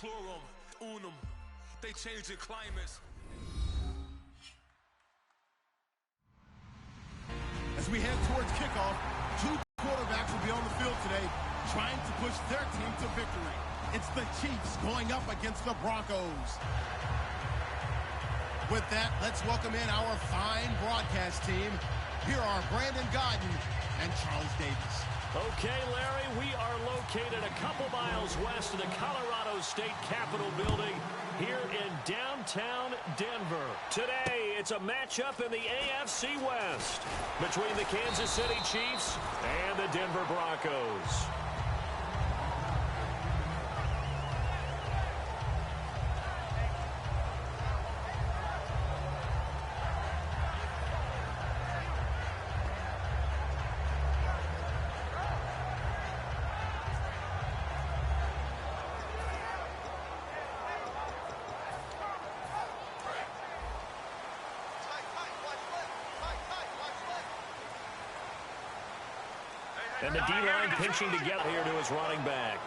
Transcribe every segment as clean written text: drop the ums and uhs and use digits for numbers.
chlorum, unum. They changing climates. As we head towards kickoff, two quarterbacks will be on the field today trying to push their team to victory. It's the Chiefs going up against the Broncos. With that, let's welcome in our fine broadcast team. Here are Brandon Godden and Charles Davis. Okay, Larry, we are located a couple miles west of the Colorado State Capitol building here in downtown Denver. Today, it's a matchup in the AFC West between the Kansas City Chiefs and the Denver Broncos. And the D-line pinching together here to his running back.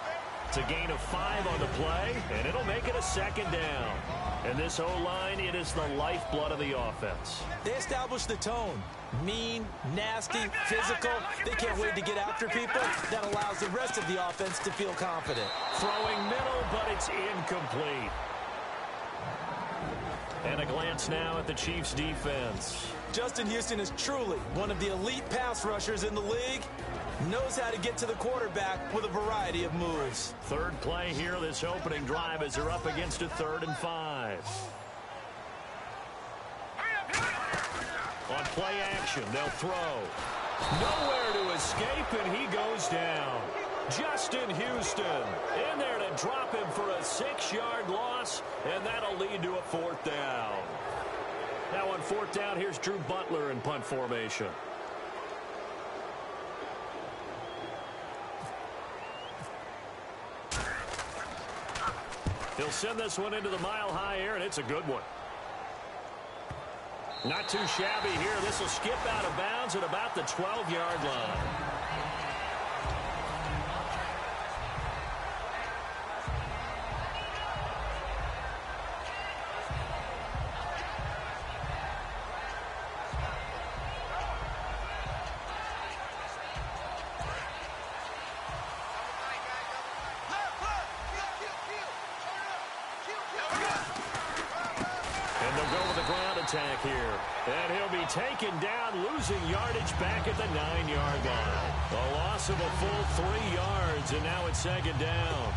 It's a gain of 5 on the play, and it'll make it a second down. And this O-line, it is the lifeblood of the offense. They establish the tone. Mean, nasty, physical. They can't wait to get after people. That allows the rest of the offense to feel confident. Throwing middle, but it's incomplete. And a glance now at the Chiefs' defense. Justin Houston is truly one of the elite pass rushers in the league. Knows how to get to the quarterback with a variety of moves. Third play here, this opening drive as they're up against a 3rd and 5. On play action, they'll throw. Nowhere to escape, and he goes down. Justin Houston in there to drop him for a 6-yard loss, and that'll lead to a 4th down. Now on 4th down, here's Drew Butler in punt formation. He'll send this one into the mile-high air, and it's a good one. Not too shabby here. This will skip out of bounds at about the 12-yard line. Attack here, and he'll be taken down, losing yardage back at the 9-yard line. A loss of a full 3 yards, and now it's 2nd down.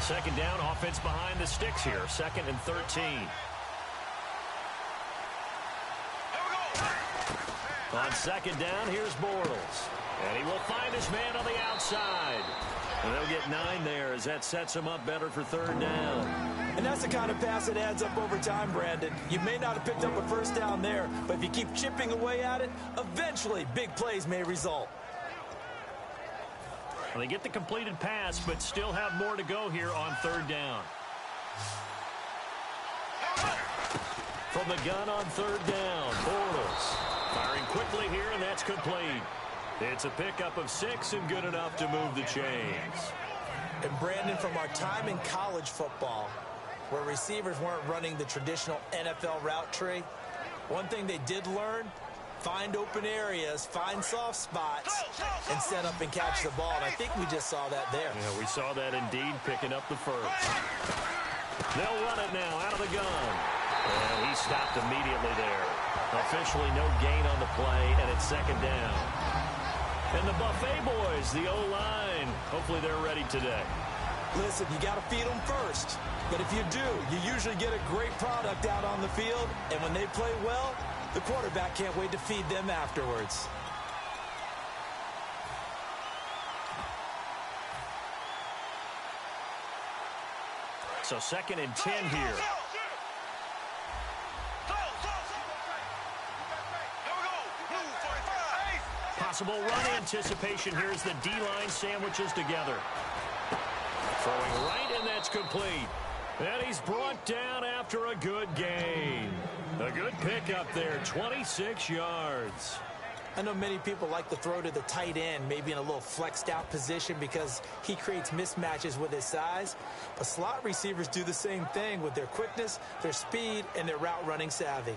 Second down, offense behind the sticks here, 2nd and 13. On 2nd down, here's Bortles. And he will find his man on the outside. And they'll get 9 there as that sets him up better for 3rd down. And that's the kind of pass that adds up over time, Brandon. You may not have picked up a 1st down there, but if you keep chipping away at it, eventually big plays may result. Well, they get the completed pass, but still have more to go here on 3rd down. From the gun on 3rd down, Bortles. Firing quickly here, and that's complete. It's a pickup of 6 and good enough to move the chains. And Brandon, from our time in college football, where receivers weren't running the traditional NFL route tree, one thing they did learn, find open areas, find soft spots, and set up and catch the ball. And I think we just saw that there. Yeah, we saw that indeed, picking up the 1st. They'll run it now out of the gun. And he stopped immediately there. Officially no gain on the play, and it's 2nd down. And the Buffet boys, the O-line, hopefully they're ready today. Listen, you got to feed them first. But if you do, you usually get a great product out on the field. And when they play well, the quarterback can't wait to feed them afterwards. So 2nd and 10 here. Possible run anticipation here as the D-line sandwiches together. Throwing right, and that's complete. And he's brought down after a good gain. A good pickup there, 26 yards. I know many people like to throw to the tight end, maybe in a little flexed out position because he creates mismatches with his size. But slot receivers do the same thing with their quickness, their speed, and their route running savvy.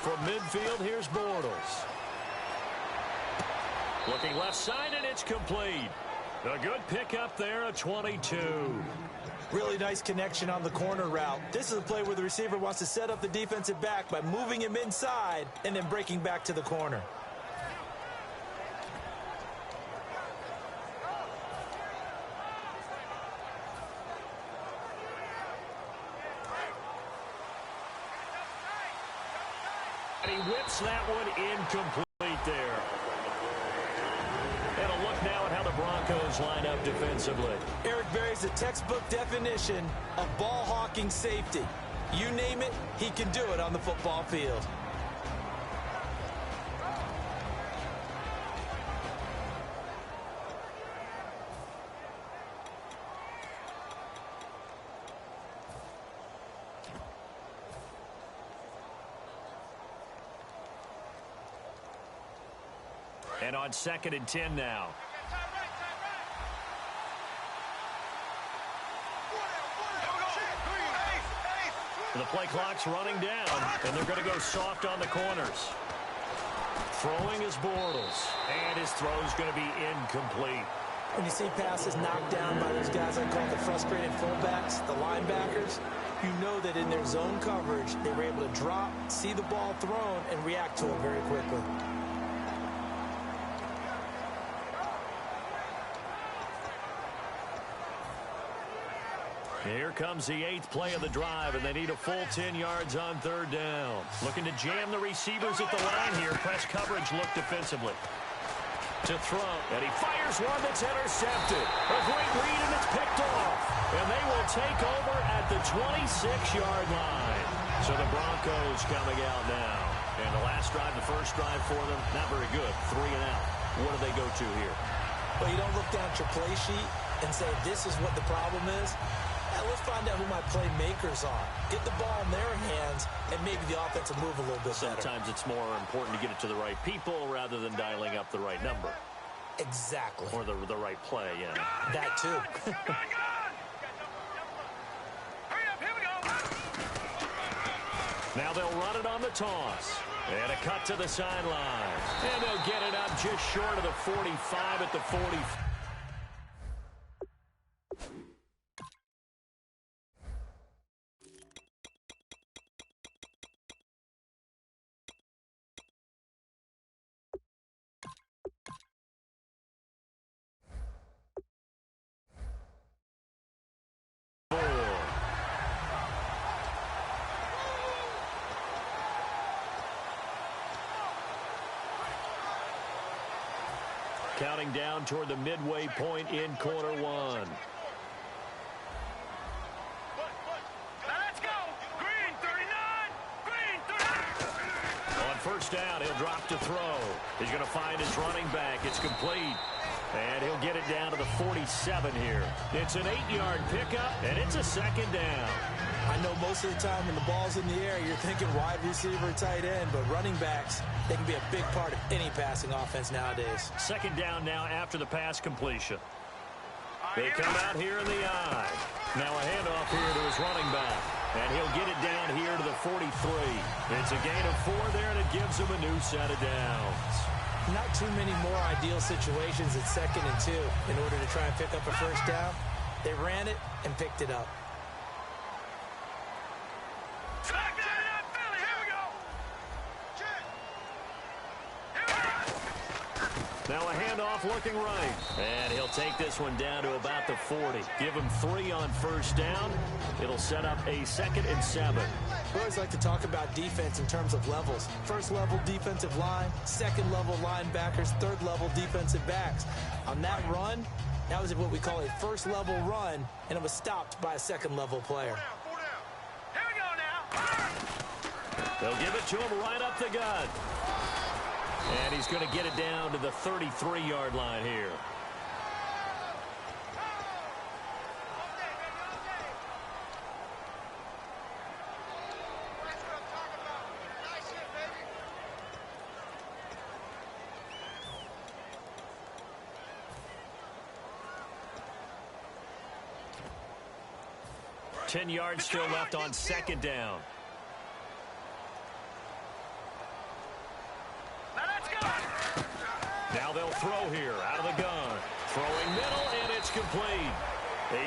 From midfield, here's Bortles. Looking left side, and it's complete. A good pickup there, a 22. Really nice connection on the corner route. This is a play where the receiver wants to set up the defensive back by moving him inside and then breaking back to the corner. And he whips that one incomplete there. And a look now at how the Broncos line up defensively. Eric Berry's a textbook definition of ball-hawking safety. You name it, he can do it on the football field. And on 2nd and 10 now. The play clock's running down, and they're going to go soft on the corners. Throwing is Bortles, and his throw's going to be incomplete. When you see passes knocked down by those guys I call the frustrated fullbacks, the linebackers, you know that in their zone coverage, they were able to drop, see the ball thrown, and react to it very quickly. Here comes the 8th play of the drive, and they need a full 10 yards on 3rd down. Looking to jam the receivers at the line here. Press coverage look defensively. To throw, and he fires one that's intercepted. A great read, and it's picked off. And they will take over at the 26-yard line. So the Broncos coming out now. And the last drive, the first drive for them, not very good. 3 and out. What do they go to here? Well, you don't look down at your play sheet and say, this is what the problem is. Let's find out who my playmakers are. Get the ball in their hands, and maybe the offense will move a little bit better. Sometimes it's more important to get it to the right people rather than dialing up the right number. Exactly. Or the right play, yeah. That too. Now they'll run it on the toss. And a cut to the sideline. And they'll get it up just short of the 45 at the 40. Counting down toward the midway point in quarter 1. Let's go! Green 39! Green 39! On 1st down, he'll drop to throw. He's going to find his running back. It's complete. And he'll get it down to the 47 here. It's an 8-yard pickup, and it's a 2nd down. I know most of the time when the ball's in the air, you're thinking wide receiver, tight end, but running backs, they can be a big part of any passing offense nowadays. 2nd down now after the pass completion. They come out here in the I. Now a handoff here to his running back. And he'll get it down here to the 43. It's a gain of 4 there, and it gives him a new set of downs. Not too many more ideal situations at 2nd and 2 in order to try and pick up a 1st down. They ran it and picked it up. Now a handoff looking right. And he'll take this one down to about the 40. Give him 3 on 1st down. It'll set up a 2nd and 7. We always like to talk about defense in terms of levels. 1st level defensive line, 2nd level linebackers, 3rd level defensive backs. On that run, that was what we call a 1st level run, and it was stopped by a 2nd level player. Here we go now! They'll give it to him right up the gut. And he's going to get it down to the 33-yard line here. Ten yards still left on second down. Now they'll throw here out of the gun. Throwing middle, and it's complete.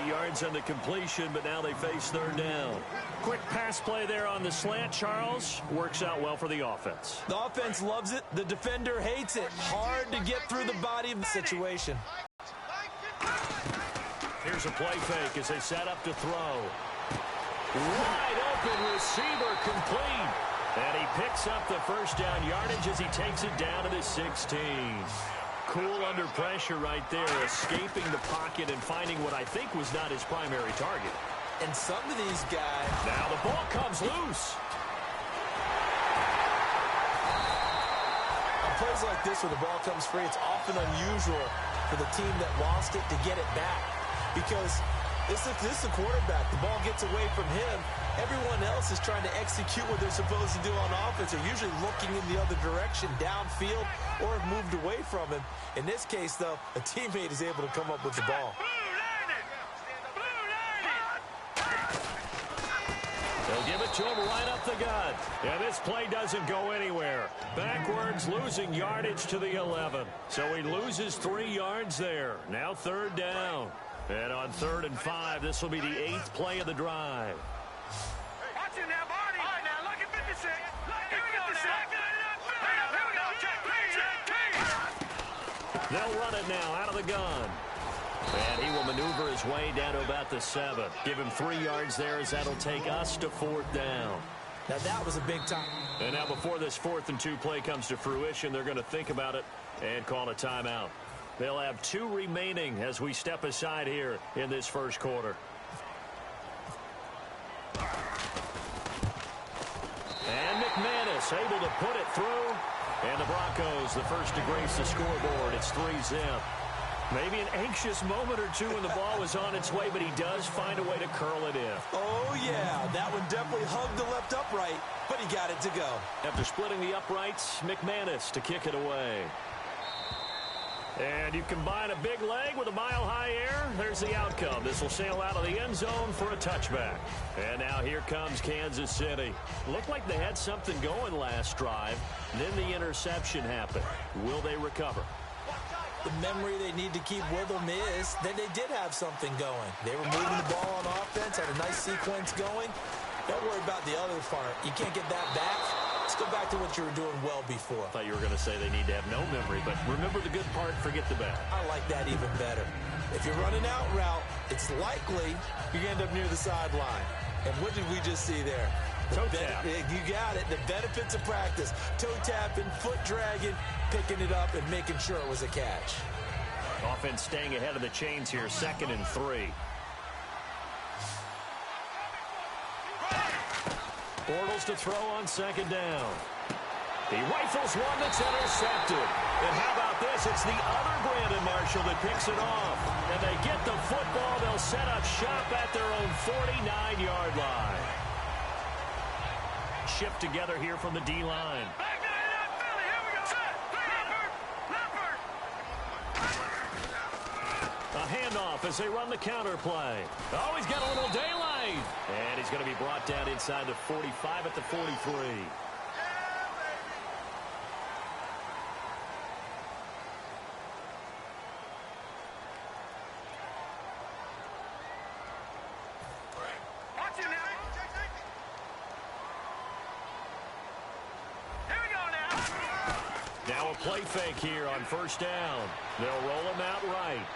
8 yards on the completion, but now they face third down. Quick pass play there on the slant, Charles. Works out well for the offense. The offense loves it. The defender hates it. Hard to get through the body of the situation. Here's a play fake as they set up to throw. Wide open receiver complete. And he picks up the first down yardage as he takes it down to the 16. Cool under pressure right there, escaping the pocket and finding what I think was not his primary target. And some of these guys... Now the ball comes loose. On plays like this where the ball comes free, it's often unusual for the team that lost it to get it back. Because this is a quarterback. The ball gets away from him. Everyone else is trying to execute what they're supposed to do on offense. They're usually looking in the other direction, downfield, or have moved away from him. In this case, though, a teammate is able to come up with the ball. They'll give it to him right up the gut. And this play doesn't go anywhere. Backwards, losing yardage to the 11. So he loses 3 yards there. Now third down. And on 3rd and 5, this will be the 8th play of the drive. Watch it now, Barney. All right, now, look at 56. Here we go now. They'll run it now out of the gun. And he will maneuver his way down to about the 7. Give him 3 yards there as that'll take us to 4th down. Now, that was a big time. And now before this 4th and 2 play comes to fruition, they're going to think about it and call a timeout. They'll have 2 remaining as we step aside here in this first quarter. And McManus able to put it through. And the Broncos, the first to grace the scoreboard. It's 3-zip. Maybe an anxious moment or two when the ball was on its way, but he does find a way to curl it in. Oh, yeah. That one definitely hugged the left upright, but he got it to go. After splitting the uprights, McManus to kick it away. And you combine a big leg with a mile-high air, there's the outcome. This will sail out of the end zone for a touchback. And now here comes Kansas City. Looked like they had something going last drive. Then the interception happened. Will they recover? The memory they need to keep with them is that they did have something going. They were moving the ball on offense, had a nice sequence going. Don't worry about the other part. You can't get that back. Let's go back to what you were doing well before. I thought you were going to say they need to have no memory, but remember the good part, forget the bad. I like that even better. If you're running out route, it's likely you're going to end up near the sideline. And what did we just see there? Toe tap. You got it. The benefits of practice. Toe tapping, foot dragging, picking it up, and making sure it was a catch. Offense staying ahead of the chains here, 2nd and 3. Bortles to throw on 2nd down. He rifles one that's intercepted. And how about this? It's the other Brandon Marshall that picks it off. And they get the football. They'll set up shop at their own 49-yard line. Shift together here from the D-line. A handoff as they run the counter play. Oh, he's got a little daylight. And he's going to be brought down inside the 45 at the 43. Now a play fake here on 1st down. They'll roll him out right.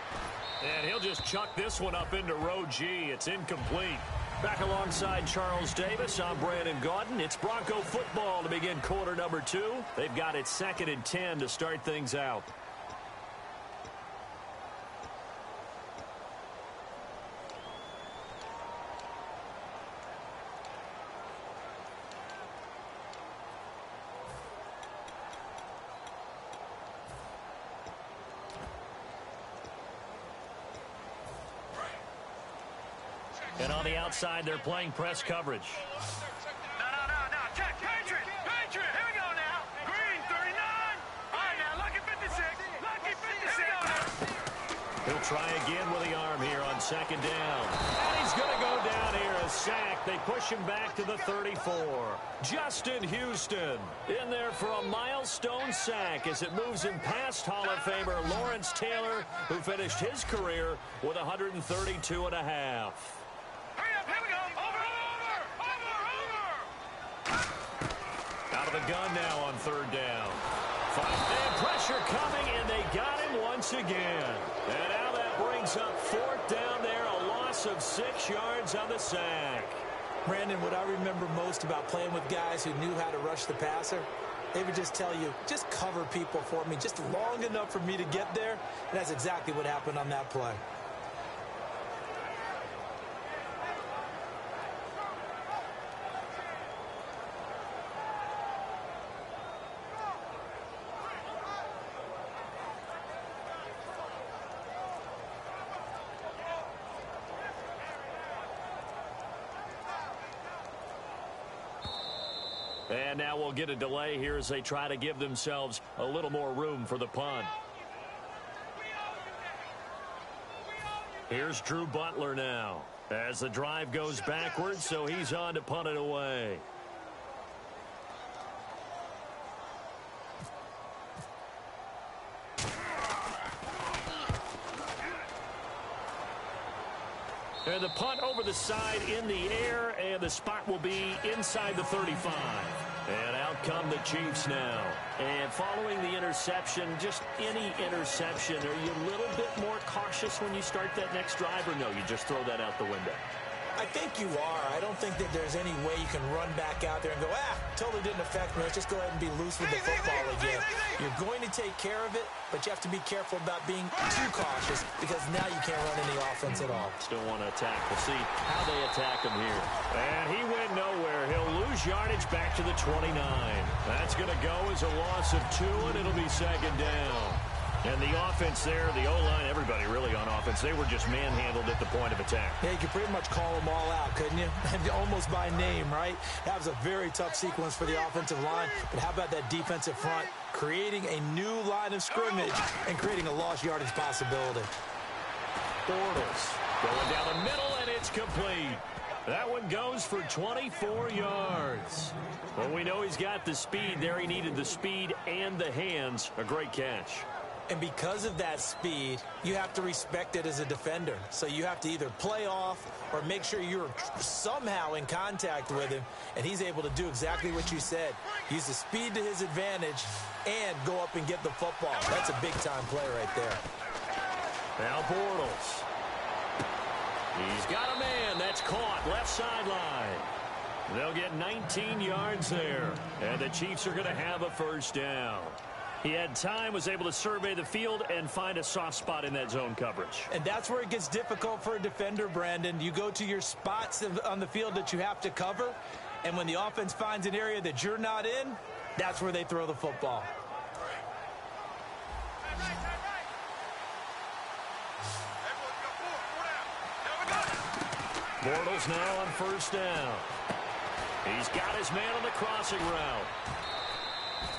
And he'll just chuck this one up into row G. It's incomplete. Back alongside Charles Davis, I'm Brandon Gaudin. It's Bronco football to begin quarter number 2. They've got it 2nd and 10 to start things out. And on the outside, they're playing press coverage. No. Check. Patriot. Here we go now. Green, 39. All right, now, lucky 56. Lucky 56. He'll try again with the arm here on second down. And he's going to go down here, a sack. They push him back to the 34. Justin Houston in there for a milestone sack as it moves him past Hall of Famer Lawrence Taylor, who finished his career with 132 and a half. Hurry up, here we go. Over. Out of the gun now on third down. Five-man pressure coming, and they got him once again. And now that brings up fourth down there, a loss of 6 yards on the sack. Brandon, what I remember most about playing with guys who knew how to rush the passer, they would just tell you, just cover people for me, just long enough for me to get there. And that's exactly what happened on that play. And now we'll get a delay here as they try to give themselves a little more room for the punt. Here's Drew Butler now as the drive goes backwards, so he's on to punt it away. And the punt over the side in the air, and the spot will be inside the 35. And out come the Chiefs now. And following the interception, just any interception, are you a little bit more cautious when you start that next drive, or no, you just throw that out the window? I think you are. I don't think that there's any way you can run back out there and go, totally didn't affect me. Let's just go ahead and be loose with the football again. You're going to take care of it, but you have to be careful about being too cautious because now you can't run any offense at all. Still want to attack. We'll see how they attack him here. And he went nowhere. He'll lose yardage back to the 29. That's going to go as a loss of 2, and it'll be second down. And the offense there, the O-line, everybody really on offense, they were just manhandled at the point of attack. Yeah, you could pretty much call them all out, couldn't you? Almost by name, right? That was a very tough sequence for the offensive line. But how about that defensive front creating a new line of scrimmage and creating a lost yardage possibility? Bortles going down the middle, and it's complete. That one goes for 24 yards. Well, we know he's got the speed there. He needed the speed and the hands. A great catch. And because of that speed, you have to respect it as a defender. So you have to either play off or make sure you're somehow in contact with him, and he's able to do exactly what you said. Use the speed to his advantage and go up and get the football. That's a big-time play right there. Now Bortles. He's got a man. That's caught. Left sideline. They'll get 19 yards there, and the Chiefs are going to have a first down. He had time, was able to survey the field and find a soft spot in that zone coverage. And that's where it gets difficult for a defender, Brandon. You go to your spots on the field that you have to cover, and when the offense finds an area that you're not in, that's where they throw the football. Bortles now on first down. He's got his man on the crossing route.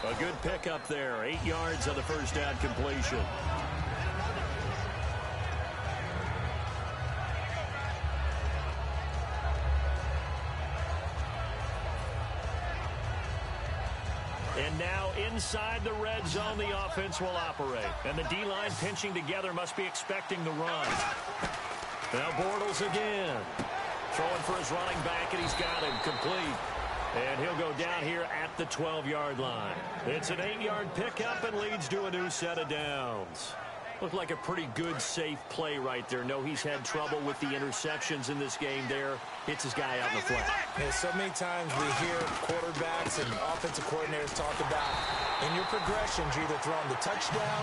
A good pickup there. 8 yards on the first down completion. And now inside the red zone, the offense will operate. And the D-line pinching together must be expecting the run. Now Bortles again. Throwing for his running back, and he's got him complete. And he'll go down here at the 12-yard line. It's an 8-yard pickup and leads to a new set of downs. Looked like a pretty good, safe play right there. No, he's had trouble with the interceptions in this game there. Hits his guy out in the flat. Yeah, so many times we hear quarterbacks and offensive coordinators talk about in your progressions, you're either throwing the touchdown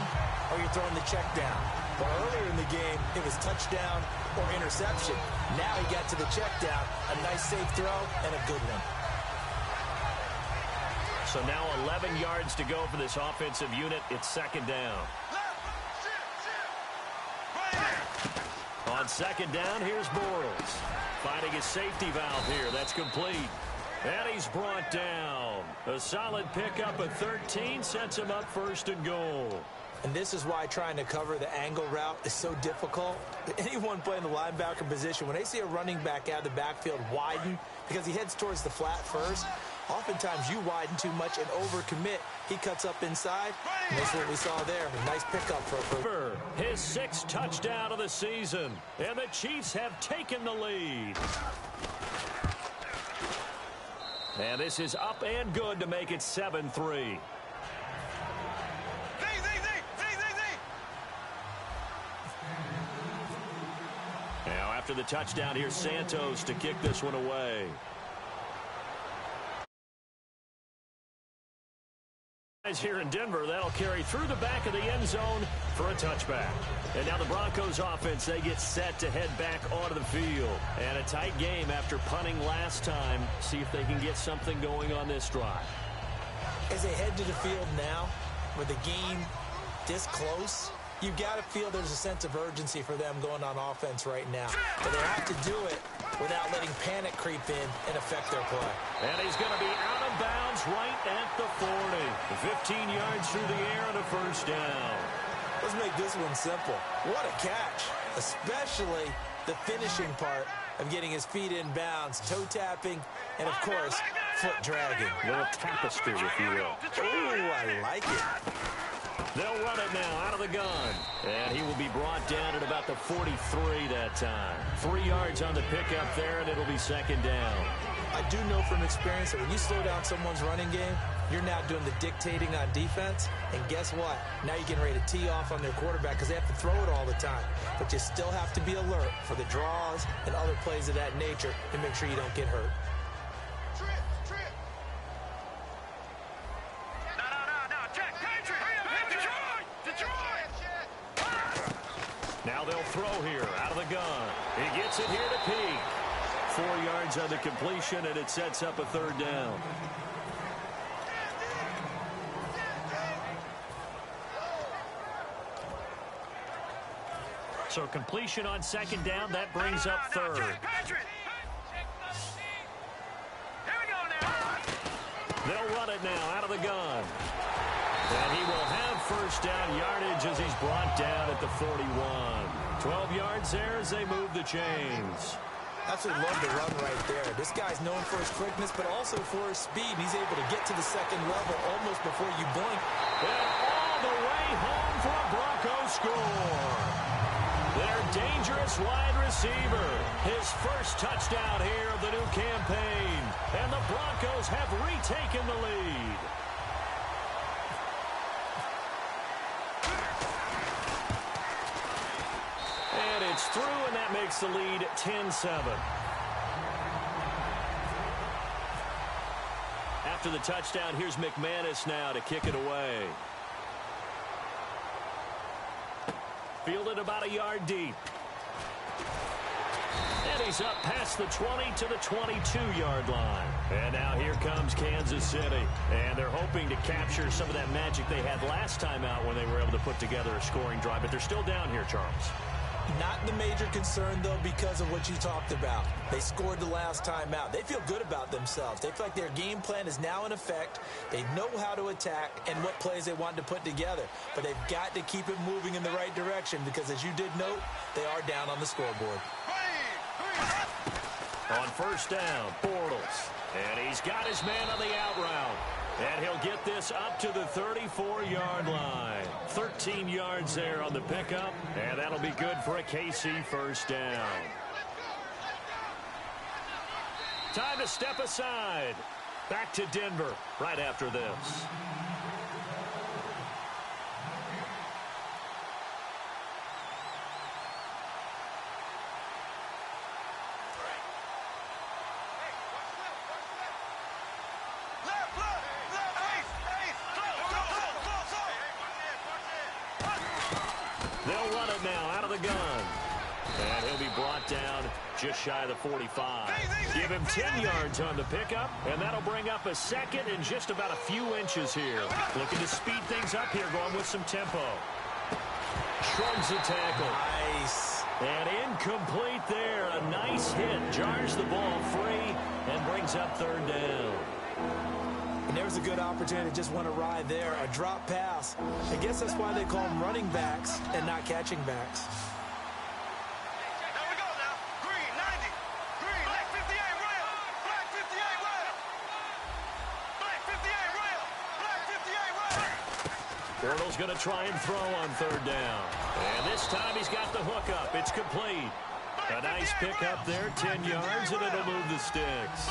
or you're throwing the check down. But earlier in the game, it was touchdown or interception. Now he got to the check down, a nice safe throw, and a good one. So now 11 yards to go for this offensive unit. It's second down. On second down, here's Bortles. Finding his safety valve here. That's complete. And he's brought down. A solid pickup of 13 sets him up first and goal. And this is why trying to cover the angle route is so difficult. Anyone playing the linebacker position, when they see a running back out of the backfield widen because he heads towards the flat first, oftentimes you widen too much and overcommit. He cuts up inside, and that's what we saw there. A nice pickup for his 6th touchdown of the season, and the Chiefs have taken the lead. And this is up and good to make it 7-3. Now after the touchdown, here's Santos to kick this one away. Here in Denver, that'll carry through the back of the end zone for a touchback. And now the Broncos offense, they get set to head back onto the field. And a tight game after punting last time. See if they can get something going on this drive. As they head to the field now, with the game this close, you've got to feel there's a sense of urgency for them going on offense right now. But they have to do it without letting panic creep in and affect their play. And he's going to be out of bounds right at the 40. 15 yards through the air and a first down. Let's make this one simple. What a catch, especially the finishing part of getting his feet in bounds, toe tapping, and, of course, foot dragging. A little tapestry, if you will. Oh, I like it. They'll run it now out of the gun. And he will be brought down at about the 43 that time. 3 yards on the pickup there, and it'll be second down. I do know from experience that when you slow down someone's running game, you're now doing the dictating on defense. And guess what? Now you're getting ready to tee off on their quarterback because they have to throw it all the time. But you still have to be alert for the draws and other plays of that nature to make sure you don't get hurt. Now they'll throw here out of the gun. He gets it here to Peak. 4 yards on the completion, and it sets up a third down. So completion on second down, that brings up third. They'll run it now out of the gun. And he will have first down yardage as he's brought down at the 41. 12 yards there as they move the chains. Absolutely love the run right there. This guy's known for his quickness, but also for his speed. He's able to get to the second level almost before you blink. And all the way home for a Broncos score. Their dangerous wide receiver. His first touchdown here of the new campaign. And the Broncos have retaken the lead. And it's through, and that makes the lead 10-7. After the touchdown, here's McManus now to kick it away. Fielded about a yard deep. And he's up past the 20 to the 22-yard line. And now here comes Kansas City. And they're hoping to capture some of that magic they had last time out when they were able to put together a scoring drive. But they're still down here, Charles. Not the major concern, though, because of what you talked about. They scored the last time out. They feel good about themselves. They feel like their game plan is now in effect. They know how to attack and what plays they want to put together. But they've got to keep it moving in the right direction because, as you did note, they are down on the scoreboard. On first down, Bortles. And he's got his man on the out route. And he'll get this up to the 34-yard line. 13 yards there on the pickup. And that'll be good for a KC first down. Time to step aside. Back to Denver right after this. They'll run it now out of the gun. And he'll be brought down just shy of the 45. Give him 10 yards on the pickup, and that'll bring up a second and just about a few inches here. Looking to speed things up here, going with some tempo. Shrugs the tackle. Nice. And incomplete there. A nice hit. Jars the ball free and brings up third down. And there's a good opportunity to just want to ride there. A drop pass. I guess that's why they call them running backs and not catching backs. There we go now. Green, 90. Green, black 58, Royal. Black 58, Royal. Black 58, Royal. Black 58, Royal. Bortles going to try and throw on third down. And this time he's got the hook up. It's complete. A nice pickup there, 10 yards, and it'll move the sticks.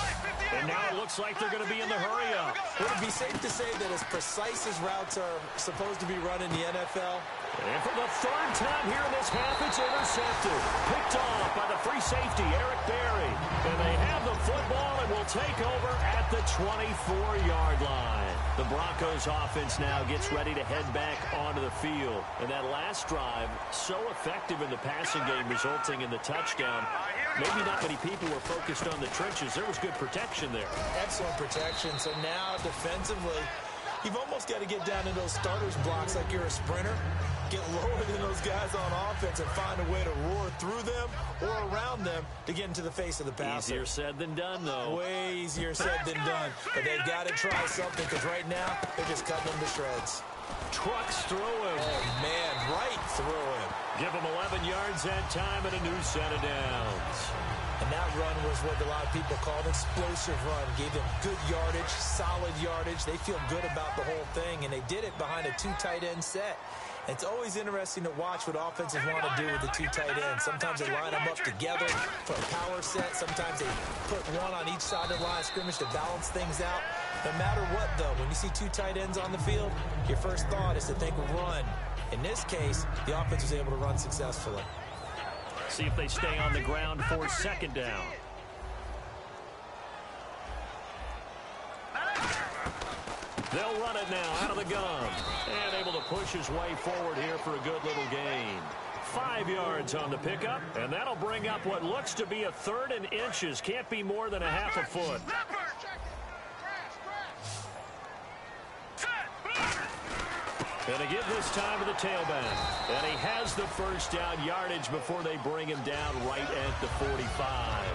And now it looks like they're going to be in the hurry-up. Would it be safe to say that as precise as routes are supposed to be run in the NFL? And for the third time here in this half, it's intercepted. Picked off by the free safety, Eric Berry. And they have the football and will take over at the 24-yard line. The Broncos offense now gets ready to head back onto the field. And that last drive, so effective in the passing game, resulting in the touchdown. Maybe not many people were focused on the trenches. There was good protection there. Excellent protection. So now defensively, you've almost got to get down in those starters blocks like you're a sprinter. Get lower than those guys on offense and find a way to roar through them or around them to get into the face of the passer. Easier said than done, though. Way easier said than done. But they've got to try something because right now they're just cutting them to shreds. Trucks through him. Oh, man, right through him. Give him 11 yards that time and a new set of downs. And that run was what a lot of people call an explosive run. Gave them good yardage, solid yardage. They feel good about the whole thing, and they did it behind a two tight end set. It's always interesting to watch what offenses want to do with the two tight ends. Sometimes they line them up together for a power set. Sometimes they put one on each side of the line of scrimmage to balance things out. No matter what, though, when you see two tight ends on the field, your first thought is to think run. In this case, the offense was able to run successfully. See if they stay on the ground for second down. They'll run it now out of the gun. And able to push his way forward here for a good little gain. 5 yards on the pickup, and that'll bring up what looks to be a third and inches. Can't be more than a half a foot. And again this time to the tailback. And he has the first down yardage before they bring him down right at the 45.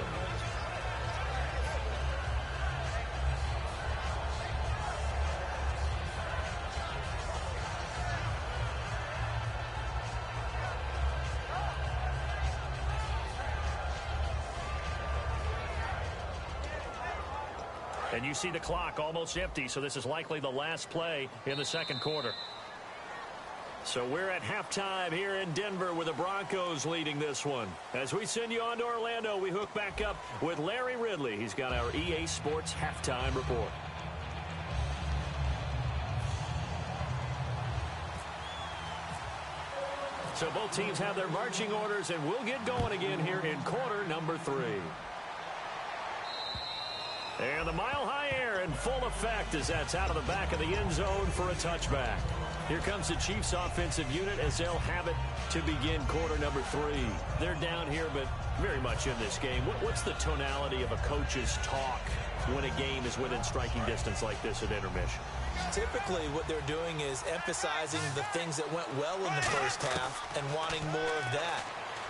And you see the clock almost empty, so this is likely the last play in the second quarter. So we're at halftime here in Denver with the Broncos leading this one. As we send you on to Orlando, we hook back up with Larry Ridley. He's got our EA Sports halftime report. So both teams have their marching orders, and we'll get going again here in quarter number 3. And the mile-high air in full effect as that's out of the back of the end zone for a touchback. Here comes the Chiefs offensive unit as they'll have it to begin quarter number 3. They're down here, but very much in this game. What's the tonality of a coach's talk when a game is within striking distance like this at intermission? Typically, what they're doing is emphasizing the things that went well in the first half and wanting more of that.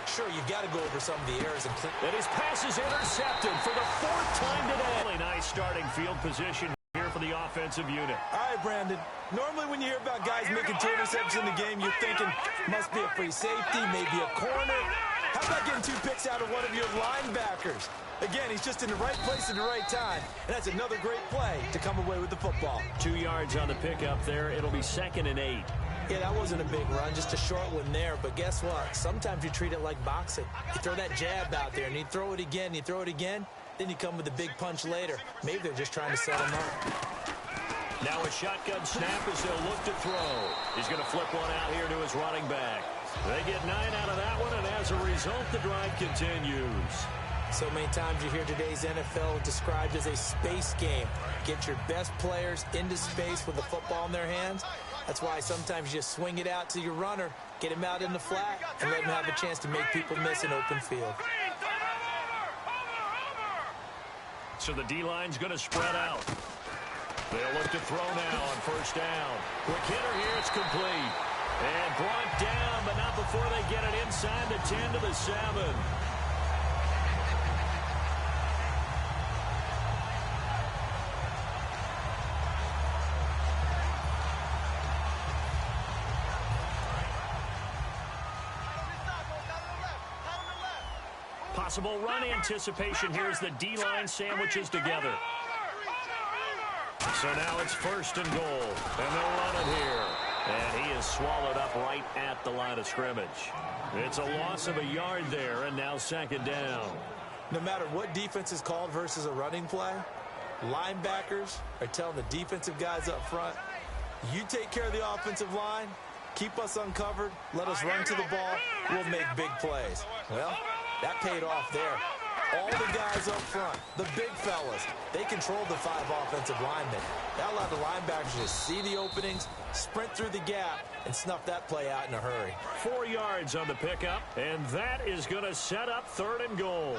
Sure, you've got to go over some of the errors. And his pass is intercepted for the 4th time today. Really nice starting field position here for the offensive unit. All right, Brandon. Normally when you hear about guys making 2 interceptions in the game, you're thinking must be a free safety, maybe a corner. How about getting 2 picks out of one of your linebackers? Again, he's just in the right place at the right time. And that's another great play to come away with the football. 2 yards on the pickup there. It'll be 2nd and 8. Yeah, that wasn't a big run, just a short one there. But guess what? Sometimes you treat it like boxing. You throw that jab out there, and you throw it again, then you come with a big punch later. Maybe they're just trying to set him up. Now a shotgun snap as they'll look to throw. He's going to flip one out here to his running back. They get 9 out of that one, and as a result, the drive continues. So many times you hear today's NFL described as a space game. Get your best players into space with the football in their hands. That's why sometimes you just swing it out to your runner, get him out in the flat, and let him have a chance to make people miss an open field. So the D-line's going to spread out. They'll look to throw now on first down. Quick hitter here, it's complete. And brought down, but not before they get it inside the 10 to the 7. Possible run anticipation here as the D-line sandwiches together. So now it's 1st and goal, and they'll run it here. And he is swallowed up right at the line of scrimmage. It's a loss of a yard there, and now 2nd down. No matter what defense is called versus a running play, linebackers are telling the defensive guys up front, you take care of the offensive line, keep us uncovered, let us run to the ball, we'll make big plays. Well, that paid off there. All the guys up front, the big fellas, they controlled the 5 offensive linemen. That allowed the linebackers to see the openings, sprint through the gap, and snuff that play out in a hurry. 4 yards on the pickup, and that is going to set up 3rd and goal.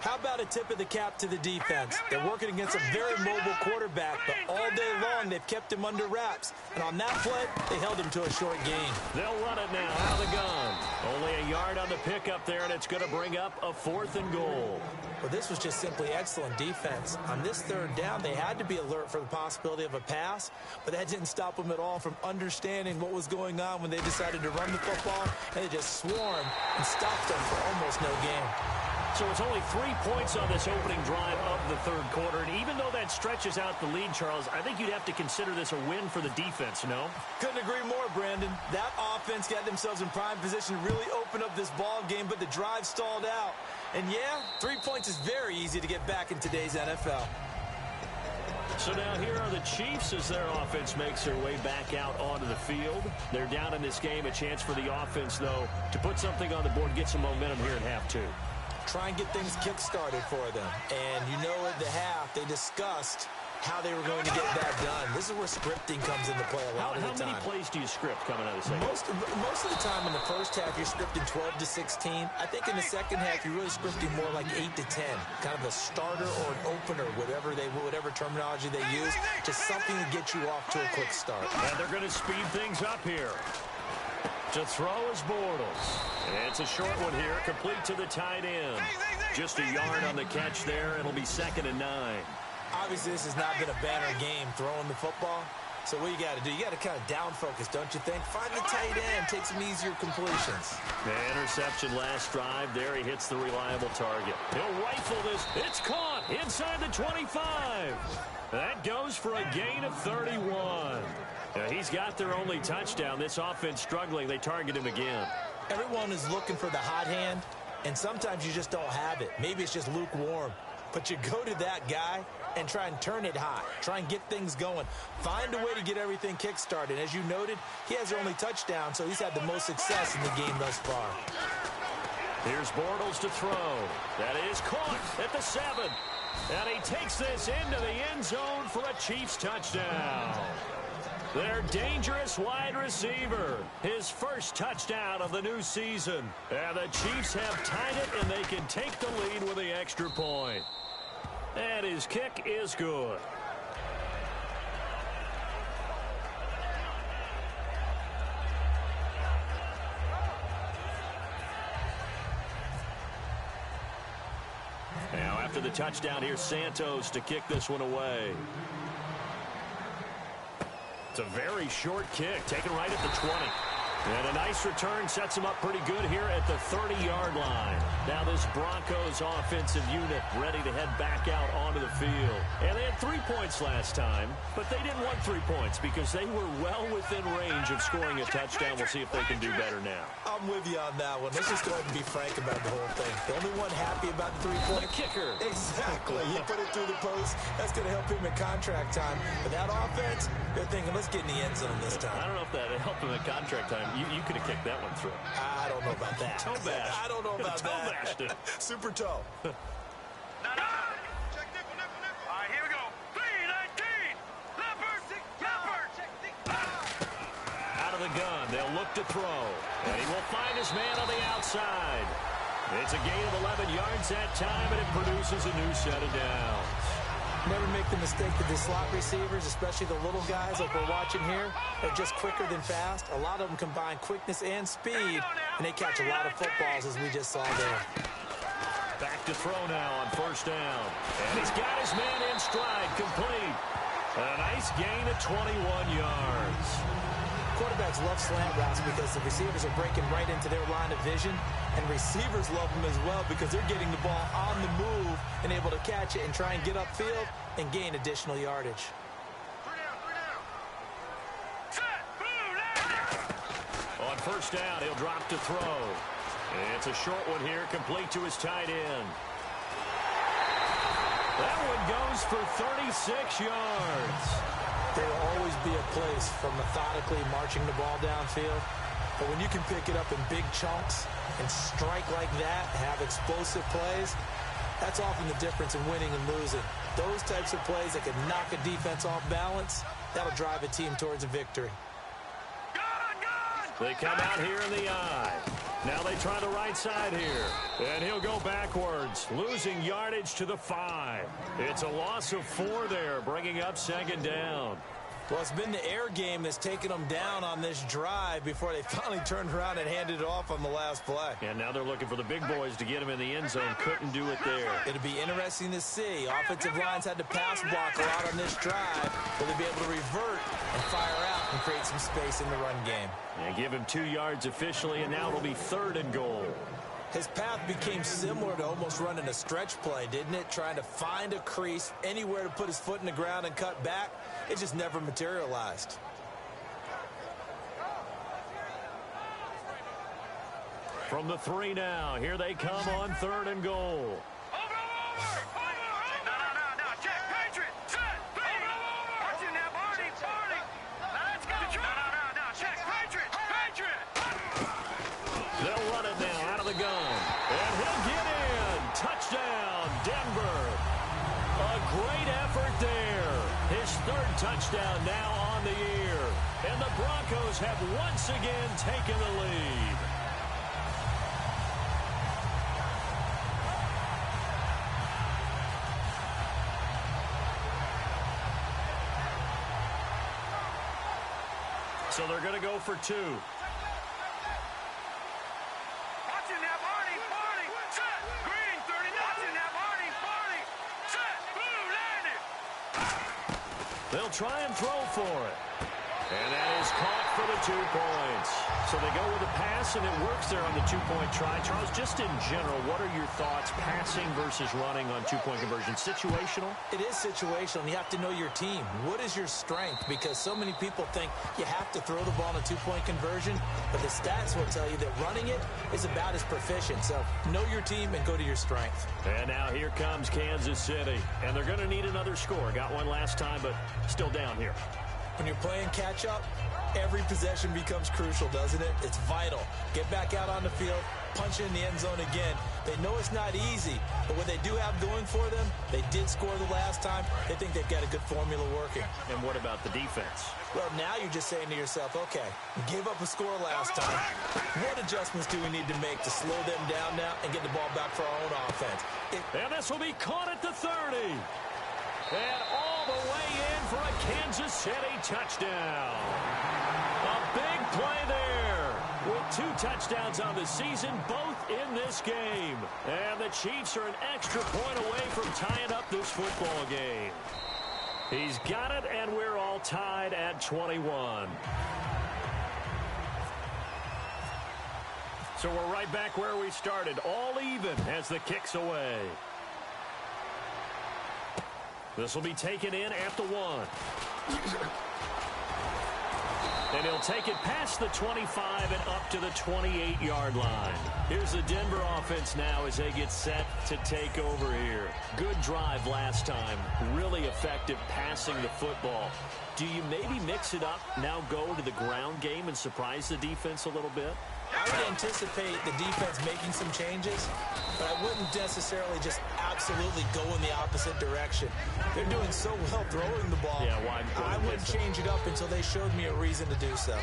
How about a tip of the cap to the defense? They're working against a very mobile quarterback, but all day long they've kept him under wraps. And on that play, they held him to a short gain. They'll run it now out of the gun. Only a yard on the pickup there, and it's going to bring up a 4th and goal. Well, this was just simply excellent defense. On this 3rd down, they had to be alert for the possibility of a pass, but that didn't stop them at all from understanding what was going on when they decided to run the football, and they just swarmed and stopped them for almost no gain. So it's only 3 points on this opening drive of the 3rd quarter, and even though that stretches out the lead, Charles, I think you'd have to consider this a win for the defense, no? Couldn't agree more, Brandon. That offense got themselves in prime position to really open up this ball game, but the drive stalled out. And yeah, 3 points is very easy to get back in today's NFL. So now here are the Chiefs as their offense makes their way back out onto the field. They're down in this game. A chance for the offense, though, to put something on the board, get some momentum here in half 2. Try and get things kick-started for them. And you know at the half, they discussed how they were going to get that done. This is where scripting comes into play a lot of the time. How many plays do you script coming out of the second? Most of the time in the first half, you're scripting 12 to 16. I think in the second half, you're really scripting more like 8 to 10. Kind of a starter or an opener, whatever terminology they use, just something to get you off to a quick start. And they're going to speed things up here. To throw is Bortles. It's a short one here, complete to the tight end. Just a yard on the catch there. It'll be 2nd and 9. Obviously, this has not been a banner game throwing the football. So what you got to do, you got to kind of down focus, don't you think? Find the tight end, take some easier completions. The interception last drive. There he hits the reliable target. He'll rifle this. It's caught inside the 25. That goes for a gain of 31. Now, he's got their only touchdown. This offense struggling. They target him again. Everyone is looking for the hot hand, and sometimes you just don't have it. Maybe it's just lukewarm. But you go to that guy and try and turn it hot. Try and get things going. Find a way to get everything kick-started. As you noted, he has their only touchdown, so he's had the most success in the game thus far. Here's Bortles to throw. That is caught at the 7. And he takes this into the end zone for a Chiefs touchdown. Their dangerous wide receiver. His first touchdown of the new season. And the Chiefs have tied it, and they can take the lead with the extra point. And his kick is good. Now after the touchdown, here's Santos to kick this one away. It's a very short kick, taken right at the 20. And a nice return sets him up pretty good here at the 30-yard line. Now this Broncos offensive unit ready to head back out onto the field. And they had 3 points last time, but they didn't want 3 points because they were well within range of scoring a touchdown. We'll see if they can do better now. I'm with you on that one. Let's just go ahead and be frank about the whole thing. The only one happy about the 3-point kicker. Exactly. He put it through the post. That's going to help him in contract time. But that offense, they're thinking, let's get in the end zone this time. I don't know if that helped him in contract time. You could have kicked that one through. I don't know about that. Toe bash. I don't know about toe that. Bashed it. Super toe. Check nickel. All right, here we go. 3-19. Leopard. Out of the gun. They'll look to throw. And he will find his man on the outside. It's a gain of 11 yards that time, and it produces a new set of downs. Never make the mistake that the slot receivers, especially the little guys like we're watching here, are just quicker than fast. A lot of them combine quickness and speed, and they catch a lot of footballs, as we just saw there. Back to throw now on first down. And he's got his man in stride, complete. A nice gain of 21 yards. Quarterbacks love slant routes because the receivers are breaking right into their line of vision, and receivers love them as well because they're getting the ball on the move and able to catch it and try and get upfield and gain additional yardage. On first down, he'll drop to throw. It's a short one here, complete to his tight end. That one goes for 36 yards. There will always be a place for methodically marching the ball downfield. But when you can pick it up in big chunks and strike like that, have explosive plays, that's often the difference in winning and losing. Those types of plays that can knock a defense off balance, that'll drive a team towards a victory. They come out here in the eye. Now they try the right side here. And he'll go backwards, losing yardage to the 5. It's a loss of 4 there, bringing up second down. Well, it's been the air game that's taken them down on this drive before they finally turned around and handed it off on the last play. And now they're looking for the big boys to get him in the end zone. Couldn't do it there. It'll be interesting to see. Offensive lines had to pass block a lot on this drive. Will they be able to revert and fire out and create some space in the run game? And give him 2 yards officially, and now it'll be 3rd and goal. His path became similar to almost running a stretch play, didn't it? Trying to find a crease, anywhere to put his foot in the ground and cut back. It just never materialized. From the 3 now, here they come on 3rd and goal. They'll run it now out of the gun. And he'll get in. Touchdown, Denver. A great effort there. His 3rd touchdown now on the year. And the Broncos have once again taken the lead. So they're going to go for 2. They'll try and throw for it. And that is caught for the 2 points. So they go with a pass, and it works there on the 2-point try. Charles, just in general, what are your thoughts, passing versus running on 2-point conversion? Situational? It is situational, and you have to know your team. What is your strength? Because so many people think you have to throw the ball in a 2-point conversion, but the stats will tell you that running it is about as proficient. So know your team and go to your strength. And now here comes Kansas City. And they're going to need another score. Got one last time, but still down here. When you're playing catch-up, every possession becomes crucial, doesn't it? It's vital. Get back out on the field, punch it in the end zone again. They know it's not easy, but what they do have going for them, they did score the last time. They think they've got a good formula working. And what about the defense? Well, now you're just saying to yourself, okay, we gave up a score last time. What adjustments do we need to make to slow them down now and get the ball back for our own offense? And this will be caught at the 30. And all the way in for a Kansas City touchdown. A big play there with 2 touchdowns on the season, both in this game. And the Chiefs are an extra point away from tying up this football game. He's got it, and we're all tied at 21. So we're right back where we started, all even as the kick's away. This will be taken in at the 1. And he'll take it past the 25 and up to the 28-yard line. Here's the Denver offense now as they get set to take over here. Good drive last time. Really effective passing the football. Do you maybe mix it up, now go to the ground game and surprise the defense a little bit? I would anticipate the defense making some changes, but I wouldn't necessarily just absolutely go in the opposite direction. They're doing so well throwing the ball. Yeah, why? I wouldn't change it up until they showed me a reason to do so.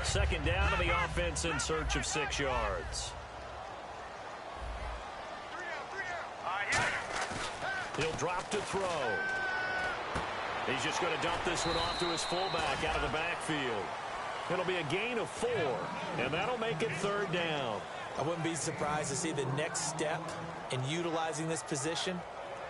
Second down to the offense in search of 6 yards. He'll drop to throw. He's just going to dump this one off to his fullback out of the backfield. It'll be a gain of 4, and that'll make it 3rd down. I wouldn't be surprised to see the next step in utilizing this position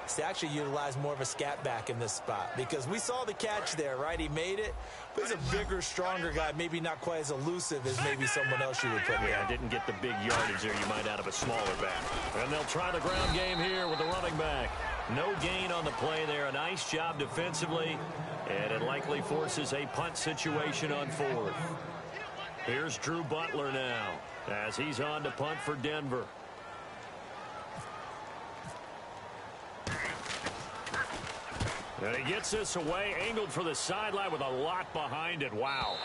is to actually utilize more of a scat back in this spot, because we saw the catch there, right? He made it, but he's a bigger, stronger guy, maybe not quite as elusive as maybe someone else you would put in. Yeah, didn't get the big yardage there you might out of a smaller back. And they'll try the ground game here with the running back. No gain on the play there. A nice job defensively, and it likely forces a punt situation on 4th. Here's Drew Butler now as he's on to punt for Denver. And he gets this away, angled for the sideline with a lot behind it. Wow.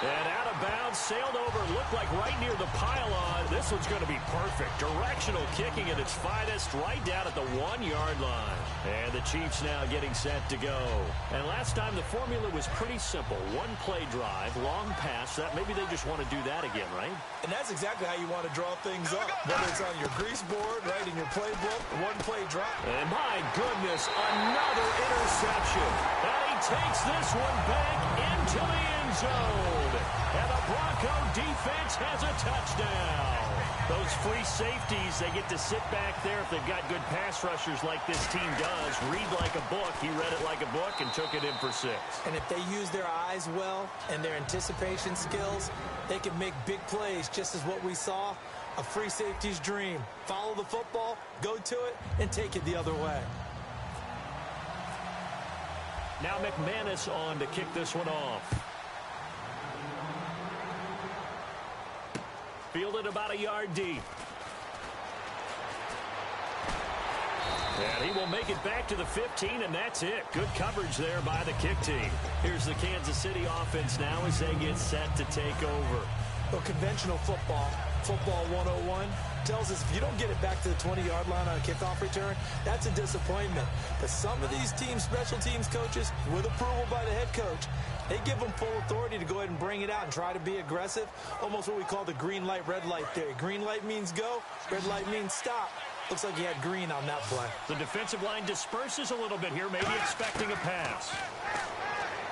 And out of bounds, sailed over, looked like right near the pylon. This one's going to be perfect. Directional kicking at its finest, right down at the 1-yard line. And the Chiefs now getting set to go. And last time the formula was pretty simple. 1-play drive, long pass. That maybe they just want to do that again, right? And that's exactly how you want to draw things up. Whether it's on your grease board, right, in your playbook, 1-play drop. And my goodness, another interception. And he takes this one back into the end zone. And the Bronco defense has a touchdown. Those free safeties, they get to sit back there if they've got good pass rushers like this team does. Read like a book. He read it like a book and took it in for 6. And if they use their eyes well and their anticipation skills, they can make big plays, just as what we saw. A free safety's dream. Follow the football, go to it, and take it the other way. Now McManus on to kick this one off. Fielded about a yard deep. And he will make it back to the 15, and that's it. Good coverage there by the kick team. Here's the Kansas City offense now as they get set to take over. Well, conventional football 101, tells us if you don't get it back to the 20-yard line on a kickoff return, that's a disappointment. But some of these teams, special teams coaches, with approval by the head coach, they give them full authority to go ahead and bring it out and try to be aggressive, almost what we call the green light, red light theory. Green light means go, red light means stop. Looks like he had green on that play. The defensive line disperses a little bit here, maybe expecting a pass.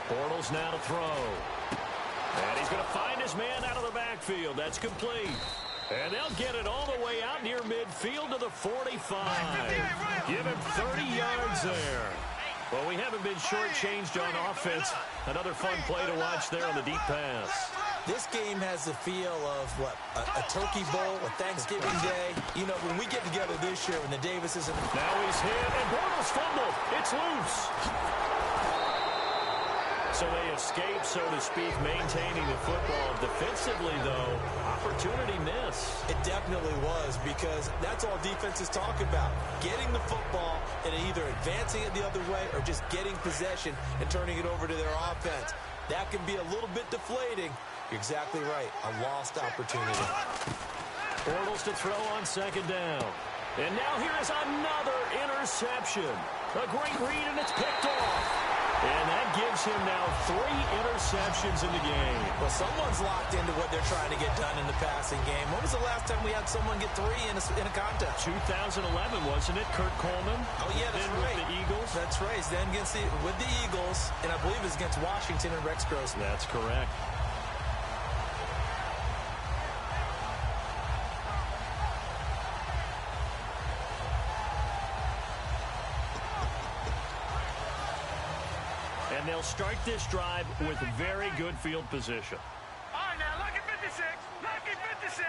Bortles now to throw. And he's going to find his man out of the backfield. That's complete. And they'll get it all the way out near midfield to the 45. Give him 30 yards there. Well, we haven't been shortchanged on offense. Another fun play to watch there on the deep pass. This game has the feel of, what, a turkey bowl, a Thanksgiving day. You know, when we get together this year, when the Davises and... Now he's hit, and Bortles fumbled. It's loose. So they escape, so to speak, maintaining the football. Defensively, though, opportunity miss. It definitely was, because that's all defenses talk about. Getting the football and either advancing it the other way or just getting possession and turning it over to their offense. That can be a little bit deflating. You're exactly right. A lost opportunity. Bortles to throw on second down. And now here is another interception. A great read, and it's picked off. And that gives him now 3 interceptions in the game. Well, someone's locked into what they're trying to get done in the passing game. When was the last time we had someone get 3 in a contest? 2011, wasn't it? Kurt Coleman. Oh, yeah, that's then right. With the Eagles. That's right. Then with the Eagles, and I believe it's against Washington and Rex Grossman. That's correct. And they'll start this drive with very good field position. All right, now, lucky 56. Lucky 56.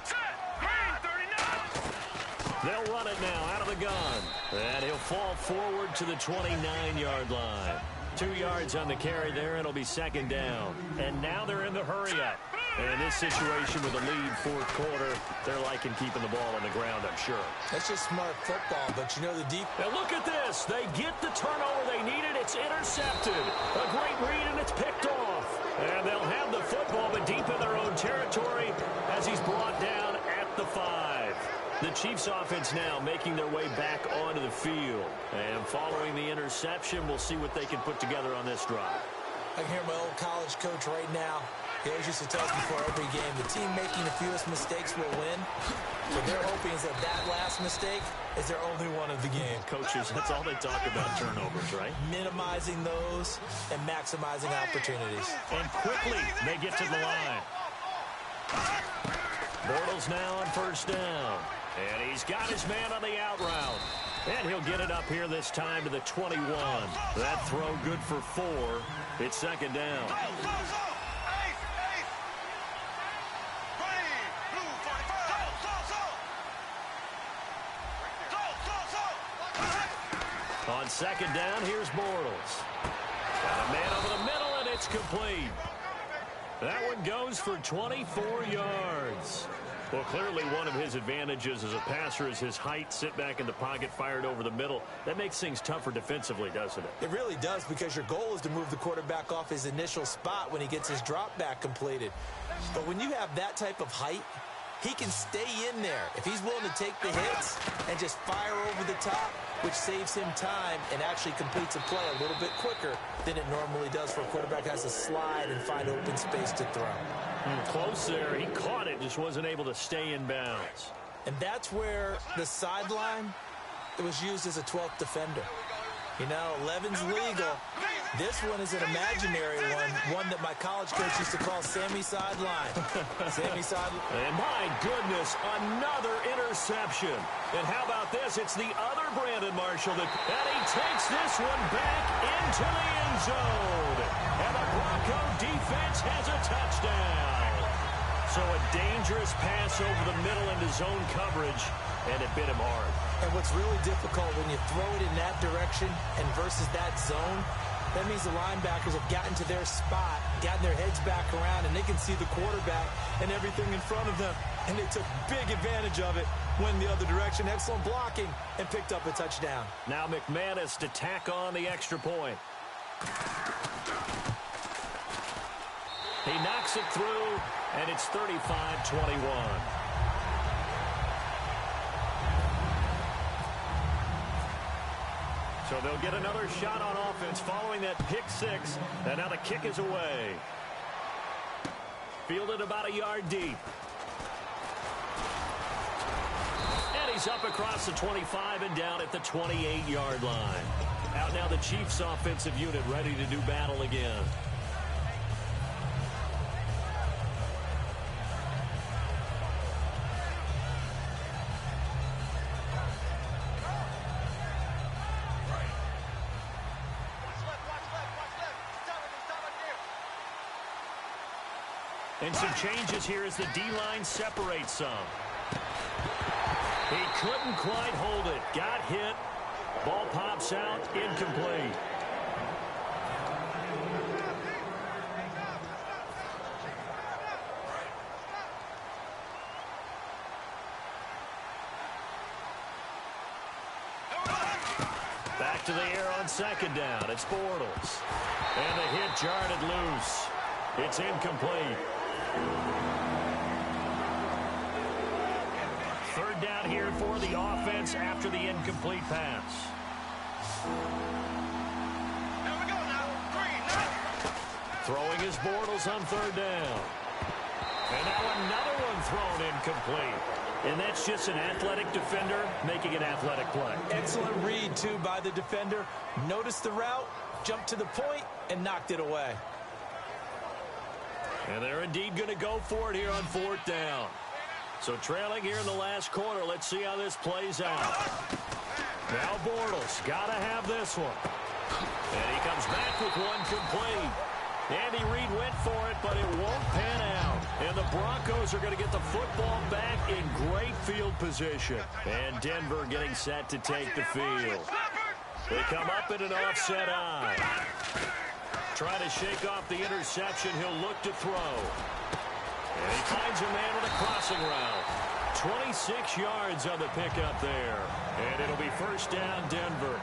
Set. Green 39. They'll run it now out of the gun. And he'll fall forward to the 29-yard line. 2 yards on the carry there, and it'll be second down. And now they're in the hurry-up. And in this situation with a lead fourth quarter, they're liking keeping the ball on the ground, I'm sure. That's just smart football, but you know the deep... Now look at this. They get the turnover they needed. It's intercepted. A great read, and it's picked off. And they'll have the football, but deep in their own territory as he's brought down at the 5. The Chiefs offense now making their way back onto the field. And following the interception, we'll see what they can put together on this drive. I can hear my old college coach right now. He always used to tell us before every game, the team making the fewest mistakes will win. What they're hoping is that last mistake is their only one of the game. Coaches, that's all they talk about, turnovers, right? Minimizing those and maximizing opportunities. And quickly, they get to the line. Bortles now on first down. And he's got his man on the out route. And he'll get it up here this time to the 21. That throw good for 4. It's second down. On second down, here's Bortles. Got a man over the middle, and it's complete. That one goes for 24 yards. Well, clearly one of his advantages as a passer is his height. Sit back in the pocket, fired over the middle. That makes things tougher defensively, doesn't it? It really does, because your goal is to move the quarterback off his initial spot when he gets his drop back completed. But when you have that type of height, he can stay in there if he's willing to take the hits and just fire over the top, which saves him time and actually completes a play a little bit quicker than it normally does for a quarterback who has to slide and find open space to throw. Close there. He caught it, just wasn't able to stay in bounds. And that's where the sideline, it was used as a 12th defender. You know, 11's legal. This one is an imaginary one that my college coach used to call Sammy Sideline. Sammy Sideline. And my goodness, another interception. And how about this? It's the other Brandon Marshall and he takes this one back into the end zone. And the Bronco defense has a touchdown. So a dangerous pass over the middle into zone coverage, and it bit him hard. And what's really difficult when you throw it in that direction and versus that zone, that means the linebackers have gotten to their spot, gotten their heads back around, and they can see the quarterback and everything in front of them. And they took big advantage of it, went the other direction, excellent blocking, and picked up a touchdown. Now McManus to tack on the extra point. He knocks it through, and it's 35-21. So they'll get another shot on offense following that pick six. And now the kick is away. Fielded about a yard deep. And he's up across the 25 and down at the 28-yard line. Out now the Chiefs offensive unit ready to do battle again. And some changes here as the D-line separates some. He couldn't quite hold it. Got hit. Ball pops out. Incomplete. Back to the air on second down. It's Bortles. And the hit jarred it loose. It's incomplete. Third down here for the offense after the incomplete pass. Here we go now. Green. Throwing his Bortles on third down. And now another one thrown incomplete. And that's just an athletic defender making an athletic play. Excellent read, too, by the defender. Noticed the route, jumped to the point, and knocked it away. And they're indeed going to go for it here on fourth down. So trailing here in the last quarter. Let's see how this plays out. Now Bortles got to have this one. And he comes back with one complete. Andy Reid went for it, but it won't pan out. And the Broncos are going to get the football back in great field position. And Denver getting set to take the field. They come up in an offset eye. Trying to shake off the interception. He'll look to throw. And he finds a man with a crossing route. 26 yards on the pickup there. And it'll be first down, Denver.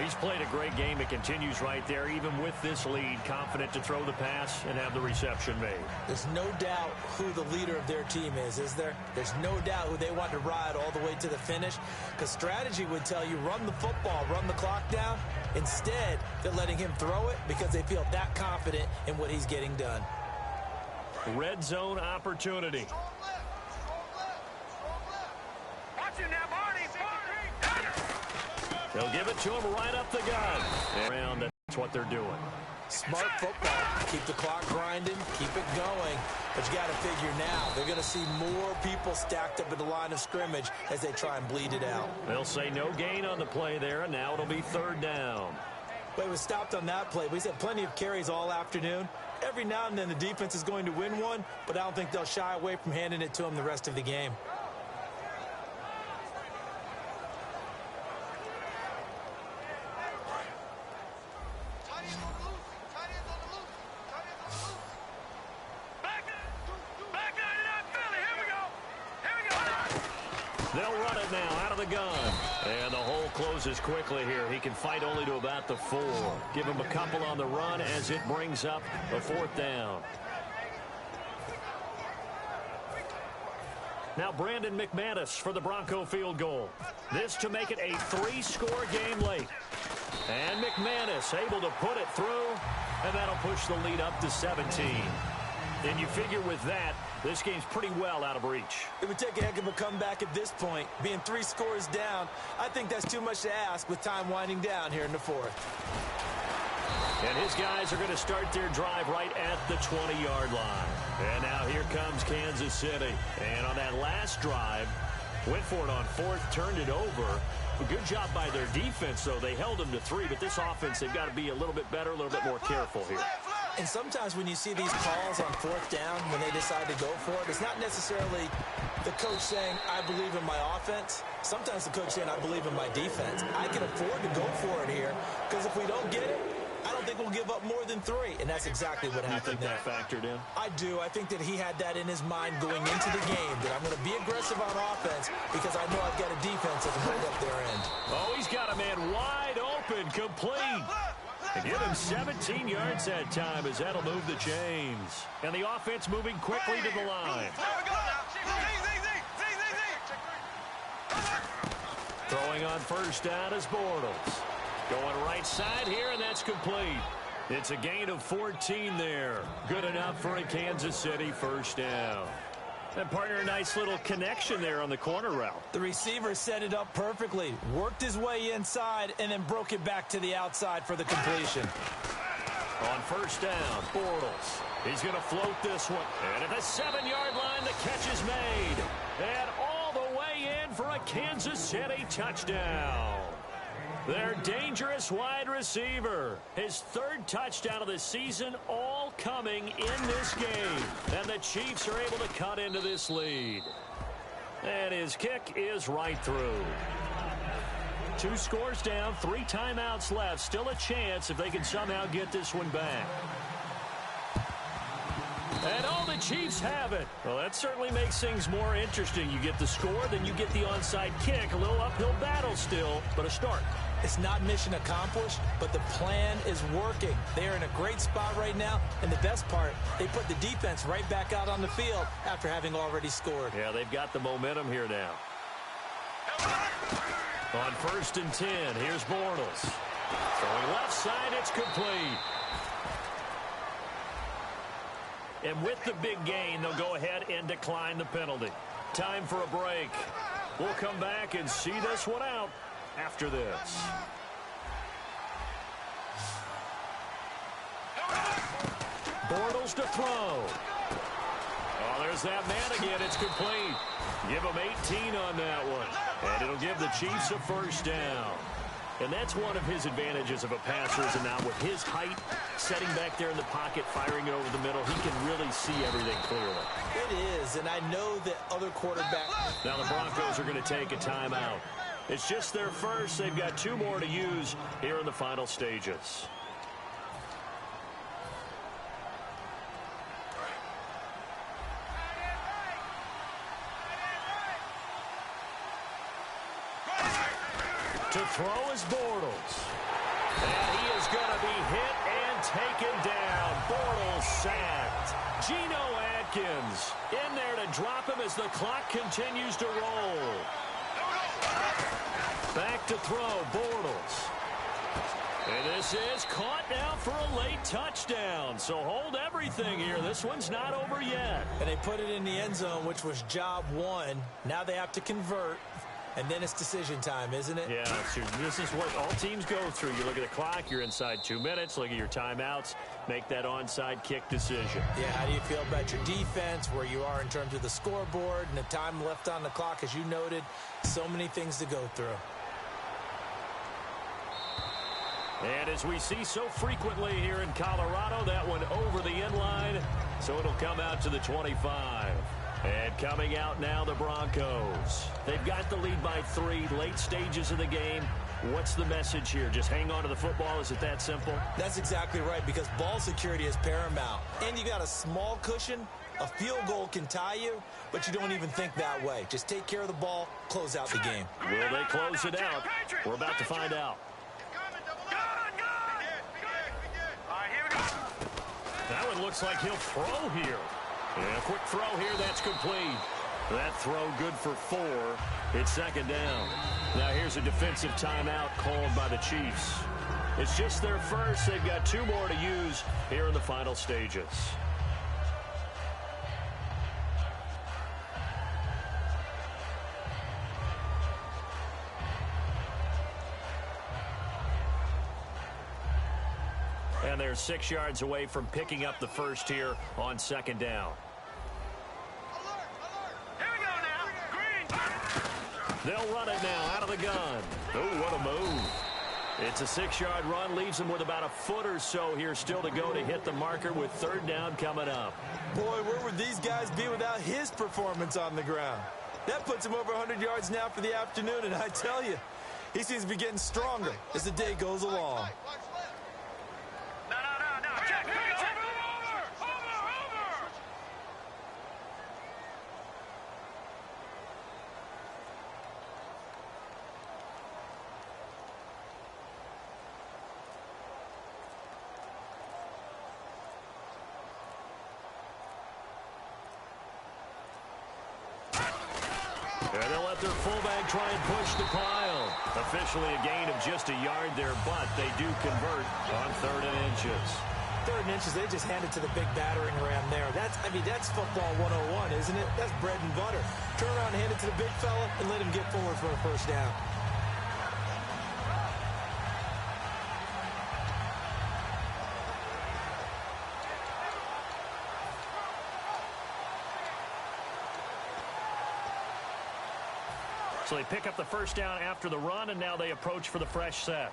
He's played a great game. It continues right there, even with this lead, confident to throw the pass and have the reception made. There's no doubt who the leader of their team is there? There's no doubt who they want to ride all the way to the finish, because strategy would tell you run the football, run the clock down. Instead, they're letting him throw it because they feel that confident in what he's getting done. Red zone opportunity. Watch him now, Barney. They'll give it to him right up the gut. And that's what they're doing. Smart football. Keep the clock grinding, keep it going. But you got to figure now, they're going to see more people stacked up at the line of scrimmage as they try and bleed it out. They'll say no gain on the play there, and now it'll be third down. But it was stopped on that play. He's had plenty of carries all afternoon. Every now and then the defense is going to win one, but I don't think they'll shy away from handing it to him the rest of the game. They'll run it now out of the gun. And the hole closes quickly here. He can fight only to about the 4. Give him a couple on the run as it brings up a 4th down. Now Brandon McManus for the Bronco field goal. This to make it a 3-score game late. And McManus able to put it through, and that'll push the lead up to 17. And you figure with that, this game's pretty well out of reach. It would take a heck of a comeback at this point. Being 3 scores down, I think that's too much to ask with time winding down here in the 4th. And his guys are going to start their drive right at the 20-yard line. And now here comes Kansas City. And on that last drive, went for it on 4th, turned it over. A good job by their defense, though. They held them to 3, but this offense, they've got to be a little bit better, a little bit more careful here. And sometimes when you see these calls on 4th down, when they decide to go for it, it's not necessarily the coach saying, I believe in my offense. Sometimes the coach saying, I believe in my defense. I can afford to go for it here, because if we don't get it, I don't think we'll give up more than 3. And that's exactly what happened there. You think that factored in? I do. I think that he had that in his mind going into the game, that I'm going to be aggressive on offense because I know I've got a defense that can hold up their end. Oh, he's got a man wide open, complete. Give him 17 yards that time as that'll move the chains. And the offense moving quickly to the line. Throwing on 1st down is Bortles. Going right side here, and that's complete. It's a gain of 14 there. Good enough for a Kansas City 1st down. And partner, a nice little connection there on the corner route. The receiver set it up perfectly, worked his way inside, and then broke it back to the outside for the completion. On 1st down, Bortles. He's going to float this one. And at the 7-yard line, the catch is made. And all the way in for a Kansas City touchdown. Their dangerous wide receiver. His 3rd touchdown of the season, all coming in this game. And the Chiefs are able to cut into this lead. And his kick is right through. 2 scores down, 3 timeouts left. Still a chance if they can somehow get this one back. And all the Chiefs have it. Well, that certainly makes things more interesting. You get the score, then you get the onside kick. A little uphill battle still, but a start. It's not mission accomplished, but the plan is working. They are in a great spot right now, and the best part, they put the defense right back out on the field after having already scored. Yeah, they've got the momentum here now. On 1st and 10, here's Bortles. Throwing left side, it's complete. And with the big gain, they'll go ahead and decline the penalty. Time for a break. We'll come back and see this one out after this. Bortles to throw. Oh, there's that man again. It's complete. Give him 18 on that one. And it'll give the Chiefs a 1st down. And that's one of his advantages of a passer, is now with his height, setting back there in the pocket, firing it over the middle, he can really see everything clearly. It is, and I know that other quarterbacks. Now the Broncos are going to take a timeout. It's just their first. They've got 2 more to use here in the final stages. To throw is Bortles. And he is going to be hit and taken down. Bortles sacked. Geno Atkins in there to drop him as the clock continues to roll. Back to throw, Bortles. And this is caught now for a late touchdown. So hold everything here. This one's not over yet. And they put it in the end zone, which was job 1. Now they have to convert. And then it's decision time, isn't it? Yeah, this is what all teams go through. You look at the clock, you're inside 2 minutes, look at your timeouts, make that onside kick decision. Yeah, how do you feel about your defense, where you are in terms of the scoreboard, and the time left on the clock, as you noted? So many things to go through. And as we see so frequently here in Colorado, that one over the end line, so it'll come out to the 25. And coming out now, the Broncos. They've got the lead by 3, late stages of the game. What's the message here? Just hang on to the football? Is it that simple? That's exactly right, because ball security is paramount. And you got a small cushion. A field goal can tie you, but you don't even think that way. Just take care of the ball, close out the game. Will they close it out? We're about to find out. That one looks like he'll throw here. And a quick throw here, that's complete. That throw good for 4. It's second down. Now here's a defensive timeout called by the Chiefs. It's just their first. They've got 2 more to use here in the final stages. And they're 6 yards away from picking up the first here on second down. Here we go now. Green. They'll run it now out of the gun. Oh, what a move. It's a 6-yard run, leaves them with about a foot or so here still to go to hit the marker with third down coming up. Boy, where would these guys be without his performance on the ground? That puts him over 100 yards now for the afternoon, and I tell you, he seems to be getting stronger as the day goes along. Check. Over. And they'll let their fullback try and push the pile. Officially a gain of just a yard there, but they do convert on 3rd and inches. 3rd and inches, they just handed to the big battering ram there. That's football 101, isn't it? That's bread and butter. Turn around and hand it to the big fella and let him get forward for a first down. So they pick up the first down after the run, and now they approach for the fresh set.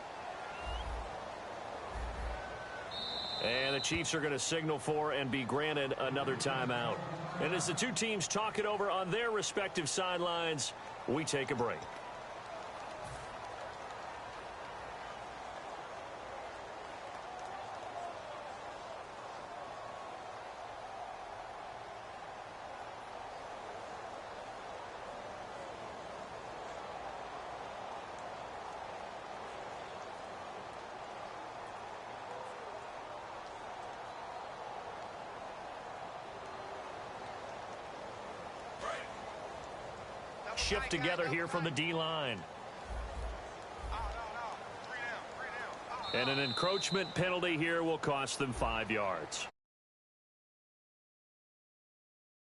And the Chiefs are going to signal for and be granted another timeout. And as the 2 teams talk it over on their respective sidelines, we take a break. Shift together here from the D-line. And an encroachment penalty here will cost them 5 yards.